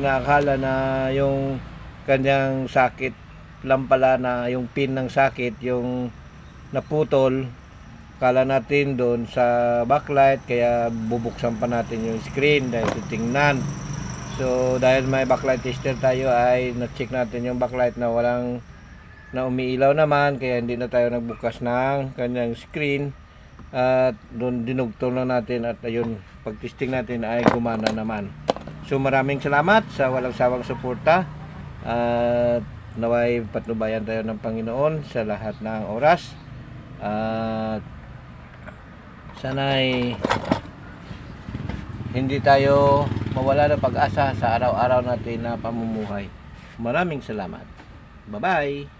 Nakakala na yung kanyang sakit lang pala, na yung pin ng sakit yung naputol. Kala natin doon sa backlight, kaya bubuksan pa natin yung screen dahil titingnan. So dahil may backlight tester tayo, ay na-check natin yung backlight na walang na umiilaw naman, kaya hindi na tayo nagbukas ng kanyang screen at doon dinugtong na natin, at ayun, pag testing natin ay gumana naman. So maraming salamat sa walang sawang suporta, at naway patnubayan tayo ng Panginoon sa lahat ng oras, at sana'y hindi tayo mawala ng pag-asa sa araw-araw natin na pamumuhay. Maraming salamat. Bye-bye.